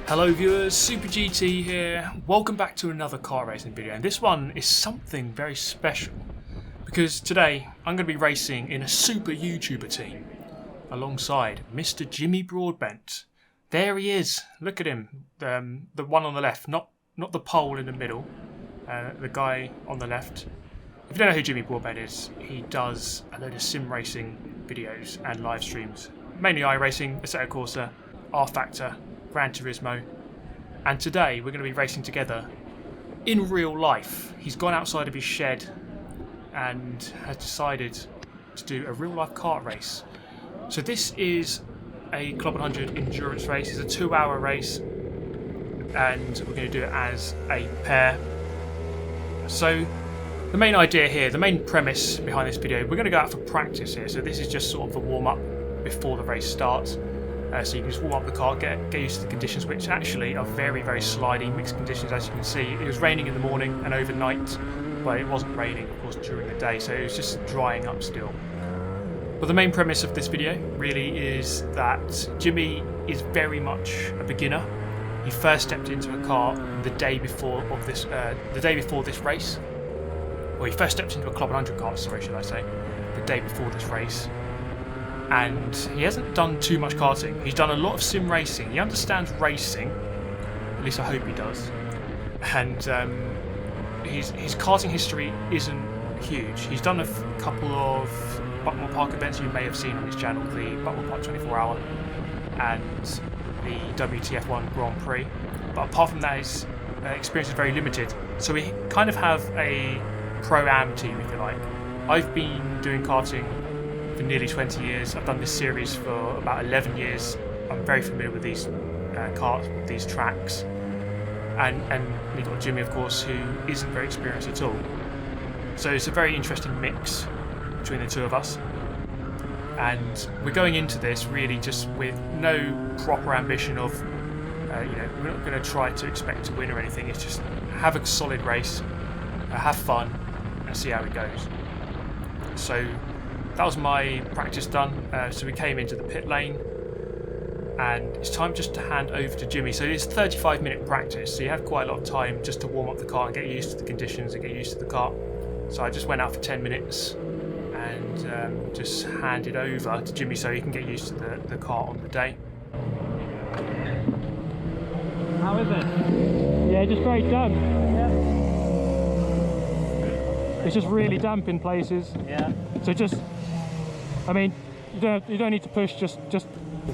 Hello viewers, Super GT here. Welcome back to another car racing video, and this one is something very special because today I'm going to be racing in a super YouTuber team alongside Mr. Jimmy Broadbent. There he is. Look at him, the one on the left, not the pole in the middle, the guy on the left. If you don't know who Jimmy Broadbent is, he does a load of sim racing videos and live streams, mainly iRacing, Assetto Corsa, R Factor, Gran Turismo, and today we're going to be racing together in real life. He's gone outside of his shed and has decided to do a real life kart race. So this is a Club 100 endurance race. It's a 2-hour race and we're going to do it as a pair. So the main idea here, the main premise behind this video, we're going to go out for practice here. So this is just sort of a warm up before the race starts. So you can just warm up the car, get used to the conditions, which actually are very, very slidey, mixed conditions, as you can see. It was raining in the morning and overnight, but it wasn't raining, of course, during the day, so it was just drying up still. But the main premise of this video really is that Jimmy is very much a beginner. He first stepped into a car the day before this race. Well, he first stepped into a Club 100 car, sorry, should I say, the day before this race. And he hasn't done too much karting. He's done a lot of sim racing. He understands racing, at least I hope he does. And his karting history isn't huge. He's done a couple of Buckmore Park events you may have seen on his channel, the Buckmore Park 24 Hour and the WTF1 Grand Prix. But apart from that, his experience is very limited. So we kind of have a pro-am team, if you like. I've been doing karting for nearly 20 years. I've done this series for about 11 years. I'm very familiar with these karts, with these tracks. And we've got Jimmy, of course, who isn't very experienced at all. So it's a very interesting mix between the two of us. And we're going into this really just with no proper ambition of, we're not going to try to expect to win or anything. It's just have a solid race, have fun, and see how it goes. So that was my practice done. So we came into the pit lane and it's time just to hand over to Jimmy. So it's 35-minute practice, so you have quite a lot of time just to warm up the car and get used to the conditions and get used to the car. So I just went out for 10 minutes and just handed over to Jimmy so he can get used to the car on the day. How is it? Yeah, just very damp. Yeah. It's just really damp in places. Yeah. So just, I mean, you don't need to push. Just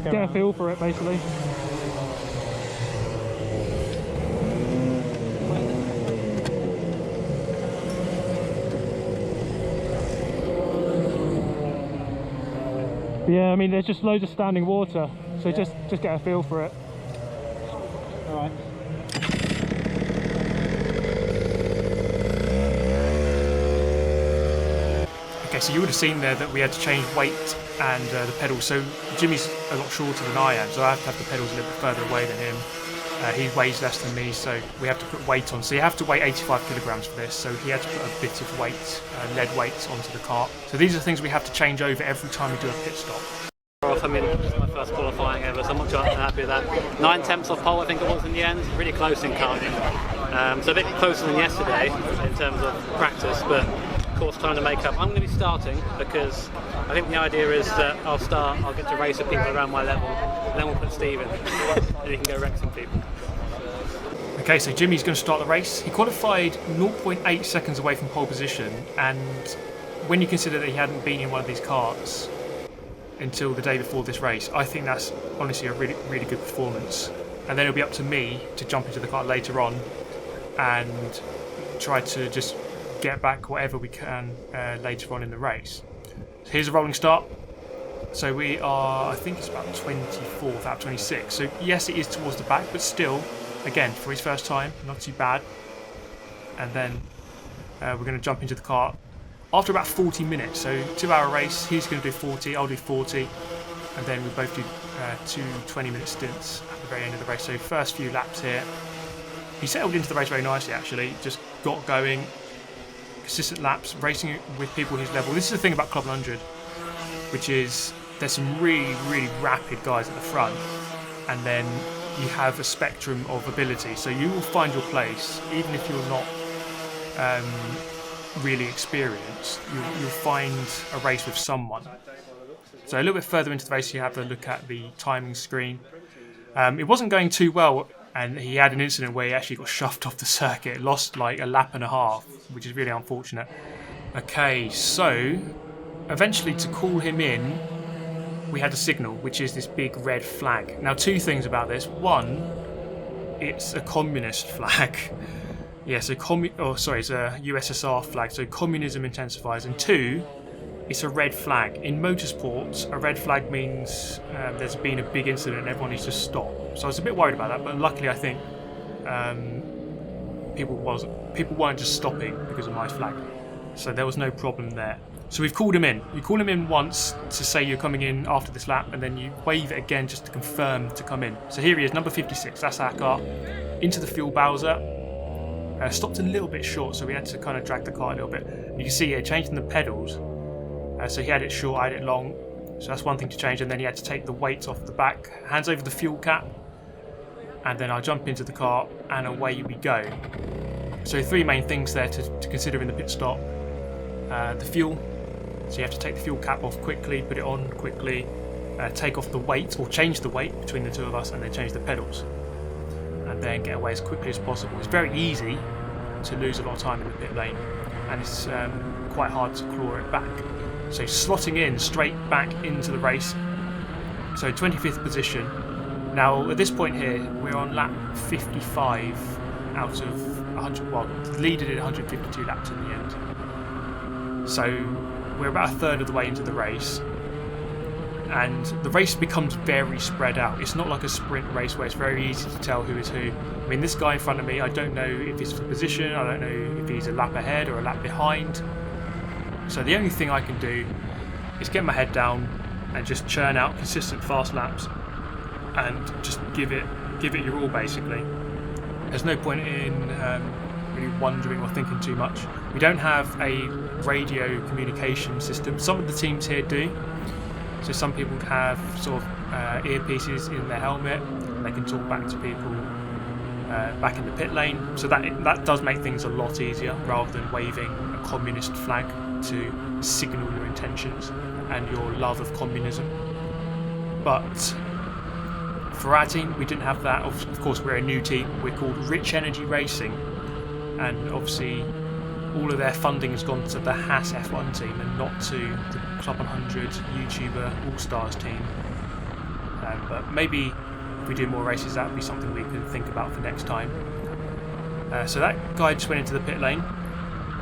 get a feel for it, basically. Yeah, I mean, there's just loads of standing water, so yeah. just get a feel for it. All right. Okay, so you would have seen there that we had to change weight and the pedals. So Jimmy's a lot shorter than I am, so I have to have the pedals a little bit further away than him. He weighs less than me, so we have to put weight on. So you have to weigh 85 kilograms for this, so he had to put a bit of weight, lead weight onto the kart. So these are the things we have to change over every time we do a pit stop. I mean, it's my first qualifying ever, so I'm not sure I'm happy with that. 9/10 off pole, I think it was in the end. Really close in karting. So a bit closer than yesterday in terms of practice, but of course time to make up. I'm going to be starting because I think the idea is that I'll get to race with people around my level, and then we'll put Steve in, and he can go wreck some people. Okay, so Jimmy's going to start the race. He qualified 0.8 seconds away from pole position, and when you consider that he hadn't been in one of these karts until the day before this race, I think that's honestly a really, really good performance. And then it'll be up to me to jump into the kart later on and try to just get back whatever we can later on in the race. So here's a rolling start. So we are, I think it's about 24th out of 26. So yes, it is towards the back, but still, again, for his first time, not too bad. And then we're going to jump into the kart after about 40 minutes. So 2-hour race, he's going to do 40, I'll do 40. And then we both do 2 20-minute stints at the very end of the race. So first few laps here. He settled into the race very nicely, actually. Just got going, consistent laps, racing with people his level. This is the thing about Club 100, which is there's some really, really rapid guys at the front, and then you have a spectrum of ability, so you will find your place even if you're not really experienced. You'll find a race with someone. So a little bit further into the race, you have a look at the timing screen. It wasn't going too well, and he had an incident where he actually got shoved off the circuit, lost like a lap and a half, which is really unfortunate. Okay, so eventually to call him in, we had a signal, which is this big red flag. Now, two things about this. One, it's a communist flag. Yes, it's a USSR flag, so communism intensifies. And two, it's a red flag. In motorsports, a red flag means there's been a big incident and everyone needs to stop. So I was a bit worried about that, but luckily I think people weren't just stopping because of my flag. So there was no problem there. So we've called him in. You call him in once to say you're coming in after this lap, and then you wave it again just to confirm to come in. So here he is, number 56, that's our car. Into the fuel bowser. Stopped a little bit short, so we had to kind of drag the car a little bit. You can see here, changing the pedals. So he had it short, I had it long. So that's one thing to change, and then he had to take the weights off the back. Hands over the fuel cap. And then I jump into the car, and away we go. So three main things there to consider in the pit stop. The fuel. So you have to take the fuel cap off quickly, put it on quickly, take off the weight, or change the weight between the two of us, and then change the pedals. And then get away as quickly as possible. It's very easy to lose a lot of time in the pit lane, and it's quite hard to claw it back. So slotting in straight back into the race. So 25th position. Now at this point here, we're on lap 55 out of 100, well, the leader did 152 laps in the end. So we're about a third of the way into the race, and the race becomes very spread out. It's not like a sprint race where it's very easy to tell who is who. I mean, this guy in front of me, I don't know if he's for position, I don't know if he's a lap ahead or a lap behind. So the only thing I can do is get my head down and just churn out consistent fast laps and just give it your all, basically. There's no point in really wondering or thinking too much. We don't have a radio communication system. Some of the teams here do. So some people have sort of earpieces in their helmet. They can talk back to people back in the pit lane. So that does make things a lot easier, rather than waving a communist flag to signal your intentions and your love of communism. But for our team, we didn't have that. Of course, we're a new team. We're called Rich Energy Racing, and obviously all of their funding has gone to the Haas F1 team and not to the Club 100 YouTuber All-Stars team. But maybe if we do more races, that would be something we can think about for next time. So that guy just went into the pit lane,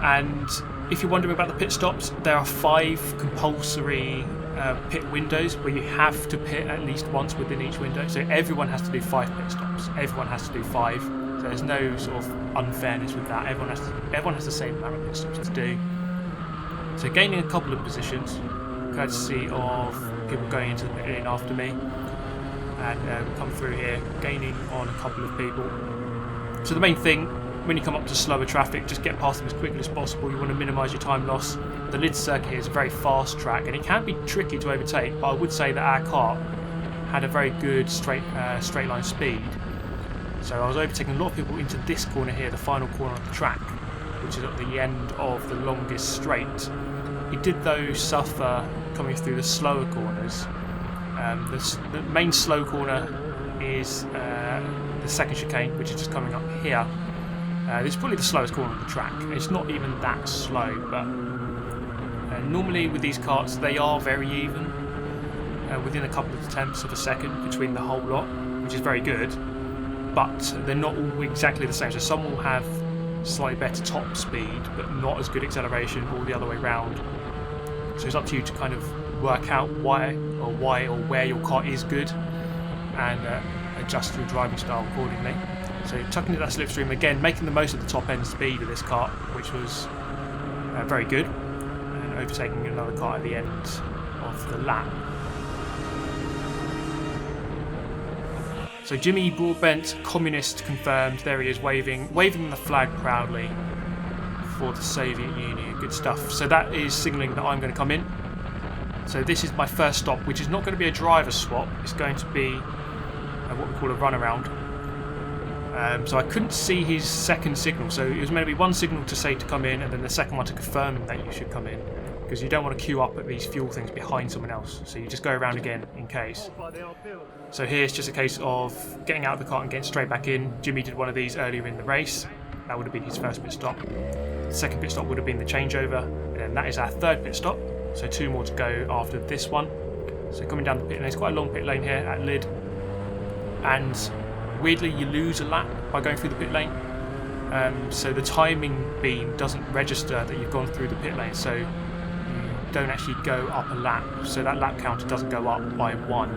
and if you're wondering about the pit stops, there are 5 compulsory pit windows where you have to pit at least once within each window. So everyone has to do 5 pit stops. Everyone has to do 5. So there's no sort of unfairness with that. Everyone has the same amount of pit stops to do. So gaining a couple of positions, courtesy of people going into the pit lane after me, and come through here, gaining on a couple of people. So the main thing, when you come up to slower traffic, just get past them as quickly as possible. You want to minimise your time loss. The Lid circuit here is a very fast track, and it can be tricky to overtake, but I would say that our car had a very good straight line speed. So I was overtaking a lot of people into this corner here, the final corner of the track, which is at the end of the longest straight. It did though suffer coming through the slower corners. The main slow corner is the second chicane, which is just coming up here. This is probably the slowest corner of the track. It's not even that slow, but normally with these karts they are very even, within a couple of tenths of a second between the whole lot, which is very good, but they're not all exactly the same. So some will have slightly better top speed but not as good acceleration, or the other way round. So it's up to you to kind of work out why or where your car is good, and adjust your driving style accordingly. So tucking into that slipstream again, making the most of the top end speed of this kart, which was very good, and overtaking another kart at the end of the lap. So Jimmy Broadbent, communist confirmed. There he is, waving the flag proudly for the Soviet Union. Good stuff. So that is signalling that I'm going to come in. So this is my first stop, which is not going to be a driver swap. It's going to be what we call a runaround. So I couldn't see his second signal, so it was meant to be one signal to say to come in and then the second one to confirm that you should come in, because you don't want to queue up at these fuel things behind someone else, so you just go around again in case. So here it's just a case of getting out of the car and getting straight back in. Jimmy did one of these earlier in the race. That would have been his first pit stop. The second pit stop would have been the changeover, and then that is our third pit stop, so 2 more to go after this one. So coming down the pit lane, it's quite a long pit lane here at Lyd, and weirdly you lose a lap by going through the pit lane. So the timing beam doesn't register that you've gone through the pit lane, so you don't actually go up a lap, so that lap counter doesn't go up by 1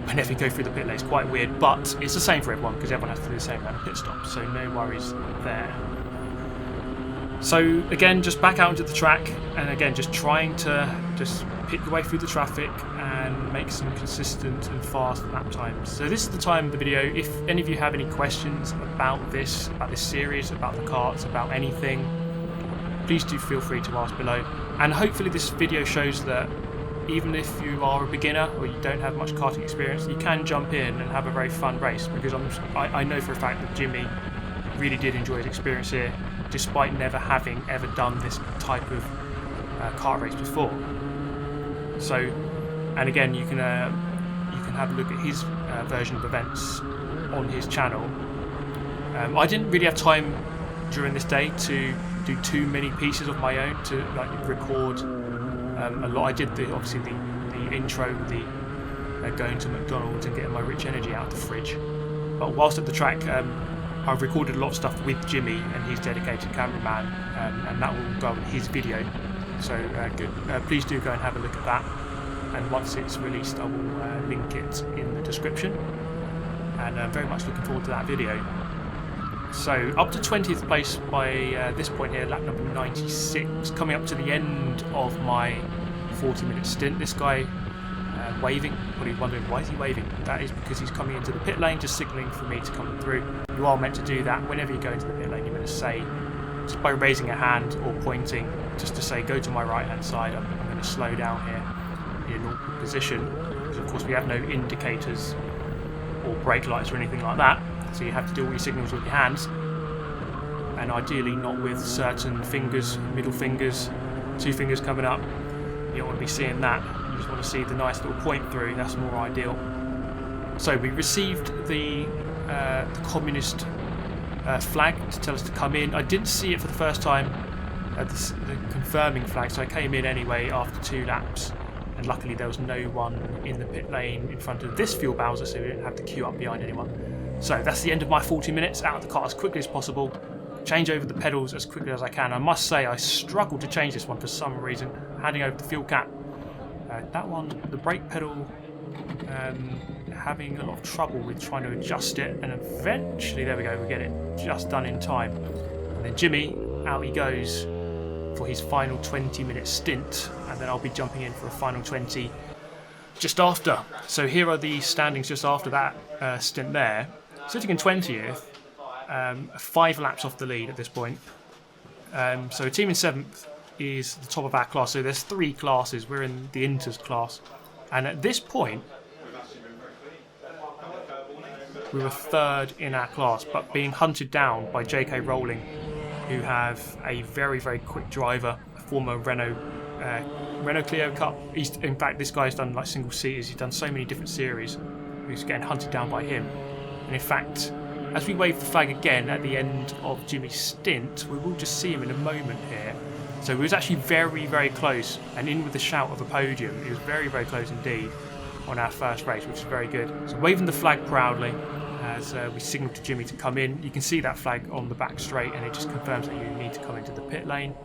whenever you go through the pit lane. It's quite weird, but it's the same for everyone because everyone has to do the same amount of pit stops, so no worries there. So again, just back out into the track, and again just trying to just pick your way through the traffic and make some consistent and fast lap times. So this is the time of the video. If any of you have any questions about this series, about the karts, about anything, please do feel free to ask below. And hopefully this video shows that even if you are a beginner or you don't have much karting experience, you can jump in and have a very fun race, because I know for a fact that Jimmy really did enjoy his experience here, despite never having ever done this type of kart race before. So, and again, you can have a look at his version of events on his channel. I didn't really have time during this day to do too many pieces of my own to record a lot. I did obviously the intro, the going to McDonald's and getting my rich energy out of the fridge. But whilst at the track, I've recorded a lot of stuff with Jimmy and his dedicated cameraman, and that will go in his video. So good. Please do go and have a look at that. And once it's released, I will link it in the description. And I'm very much looking forward to that video. So up to 20th place by this point here, lap number 96, coming up to the end of my 40-minute stint. This guy waving, probably wondering why is he waving. That is because he's coming into the pit lane, just signalling for me to come through. You are meant to do that whenever you go into the pit lane. You're meant to say, just by raising a hand or pointing, just to say go to my right hand side, I'm going to slow down here in an awkward position, because of course we have no indicators or brake lights or anything like that, so you have to do all your signals with your hands, and ideally not with certain fingers, middle fingers, 2 fingers coming up. You don't want to be seeing that. You just want to see the nice little point through. That's more ideal. So we received the communist flag to tell us to come in. I didn't see it for the first time, the confirming flag, so I came in anyway after 2 laps, and luckily there was no one in the pit lane in front of this fuel bowser, so we didn't have to queue up behind anyone. So that's the end of my 40 minutes, out of the car as quickly as possible, change over the pedals as quickly as I can. I must say I struggled to change this one for some reason, handing over the fuel cap. That one, the brake pedal, having a lot of trouble with trying to adjust it, and eventually, there we go, we get it just done in time. And then Jimmy, out he goes for his final 20-minute stint, and then I'll be jumping in for a final 20 just after. So here are the standings just after that stint there. Sitting in 20th, 5 laps off the lead at this point. So a team in 7th is the top of our class, so there's 3 classes. We're in the Inters class, and at this point we were 3rd in our class, but being hunted down by JK Rolling, who have a very, very quick driver, a former Renault Clio Cup. In fact, this guy's done like single seaters, he's done so many different series. He's getting hunted down by him, and in fact, as we wave the flag again at the end of Jimmy's stint, we will just see him in a moment here. So he was actually very, very close, and in with the shout of a podium. He was very, very close indeed on our first race, which is very good. So waving the flag proudly as we signal to Jimmy to come in. You can see that flag on the back straight, and it just confirms that you need to come into the pit lane.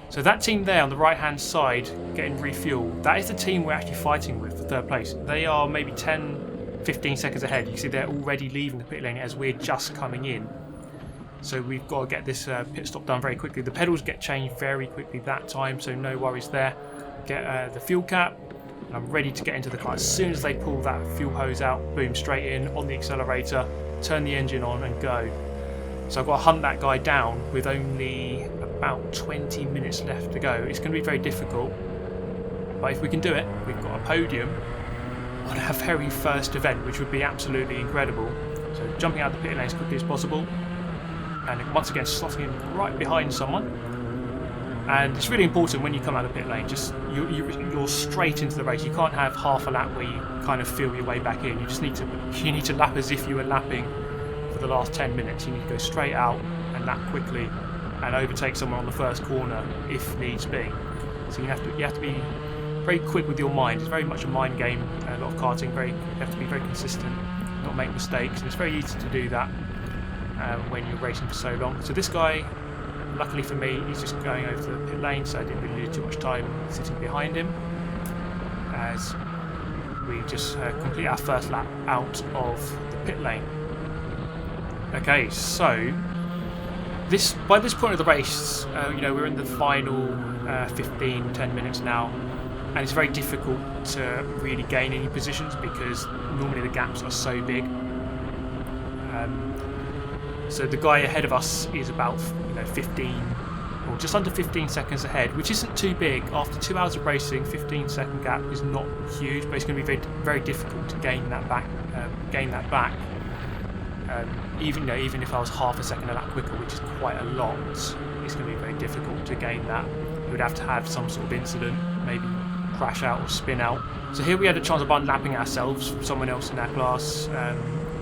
So that team there on the right hand side getting refueled, that is the team we're actually fighting with for 3rd place. They are maybe 10-15 seconds ahead. You can see they're already leaving the pit lane as we're just coming in. So we've got to get this pit stop done very quickly. The pedals get changed very quickly that time, so no worries there. Get the fuel cap, and I'm ready to get into the car. As soon as they pull that fuel hose out, boom, straight in on the accelerator, turn the engine on and go. So I've got to hunt that guy down with only about 20 minutes left to go. It's going to be very difficult, but if we can do it, we've got a podium, on our very first event, which would be absolutely incredible. So jumping out the pit lane as quickly as possible, and once again slotting in right behind someone. And it's really important when you come out of the pit lane, just you're straight into the race. You can't have half a lap where you kind of feel your way back in. You just need to lap as if you were lapping for the last 10 minutes. You need to go straight out and lap quickly and overtake someone on the first corner if needs be. So you have to be very quick with your mind. It's very much a mind game. A lot of karting, you have to be very consistent, not make mistakes, and it's very easy to do that when you're racing for so long. So this guy, luckily for me, he's just going over to the pit lane, so I didn't really lose too much time sitting behind him as we just complete our first lap out of the pit lane. Okay, so by this point of the race, we're in the final 10 minutes now, and it's very difficult to really gain any positions because normally the gaps are so big. So the guy ahead of us is about 15 or just under 15 seconds ahead, which isn't too big. After 2 hours of racing, 15-second gap is not huge, but it's going to be very, very difficult to gain that back. Even if I was half a second a lap quicker, which is quite a lot, it's going to be very difficult to gain that. You would have to have some sort of incident, maybe crash out or spin out. So here we had a chance of unlapping ourselves from someone else in our class.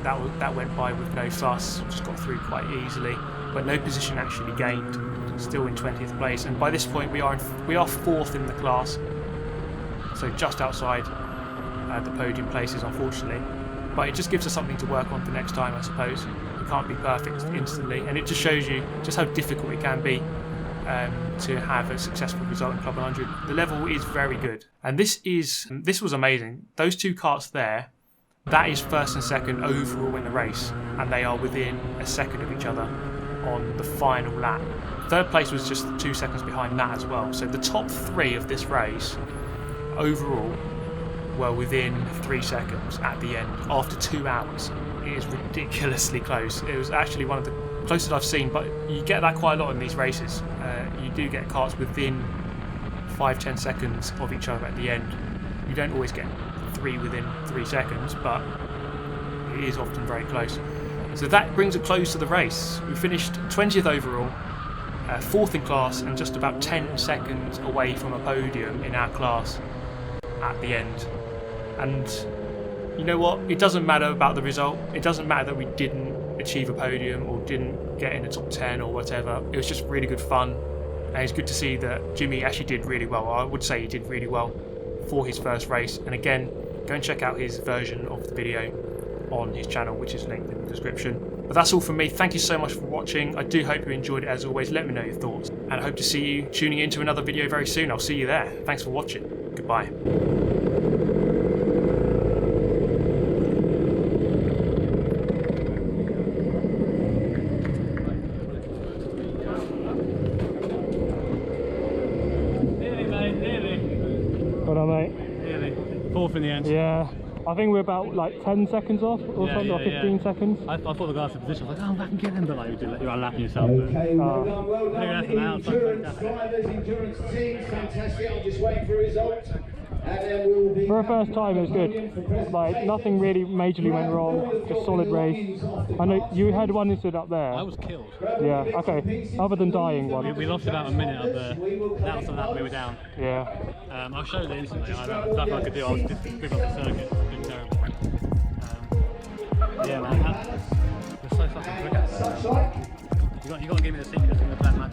That went by with no fuss, just got through quite easily, but no position actually gained, still in 20th place. And by this point we are 4th in the class, so just outside the podium places, unfortunately. But it just gives us something to work on for next time, I suppose. You can't be perfect instantly, and it just shows you just how difficult it can be to have a successful result in Club 100. The level is very good, and this was amazing. Those two karts there, that is first and second overall in the race, and they are within a second of each other on the final lap. Third place was just 2 seconds behind that as well. So the top 3 of this race overall were within 3 seconds at the end after 2 hours. It is ridiculously close. It was actually one of the closest I've seen, but you get that quite a lot in these races. You do get karts within 5-10 seconds of each other at the end. You don't always get 3 within 3 seconds, but it is often very close. So that brings a close to the race. We finished 20th overall, 4th in class, and just about 10 seconds away from a podium in our class at the end. And you know what? It doesn't matter about the result. It doesn't matter that we didn't achieve a podium or didn't get in the top 10 or whatever. It was just really good fun, and it's good to see that Jimmy actually did really well. I would say he did really well for his first race. And again, go and check out his version of the video on his channel, which is linked in the description. But that's all from me. Thank you so much for watching. I do hope you enjoyed it. As always, let me know your thoughts, and I hope to see you tuning into another video very soon. I'll see you there. Thanks for watching. Goodbye. Well done, mate. Nearly. 4th in the end. Yeah. I think we're about like 10 seconds off or something, or 15 seconds. I thought the guy was in position. I was like, oh, back and get him, but like you're unlapping yourself. Okay, well done, the endurance drivers, endurance teams, fantastic. I'm just waiting for a result. And then we will be for a first time, it was good. Like nothing really majorly went wrong. Just solid race. I know you had one incident up there. I was killed. Yeah. Okay. Other than dying one. We lost about a minute up there. That was the lap we were down. Yeah. I'll show you the incident. There's nothing I could do. I was just big up the circuit. It's been terrible. Yeah, man. We're so fucking quick. You got to give me the secret in the black man.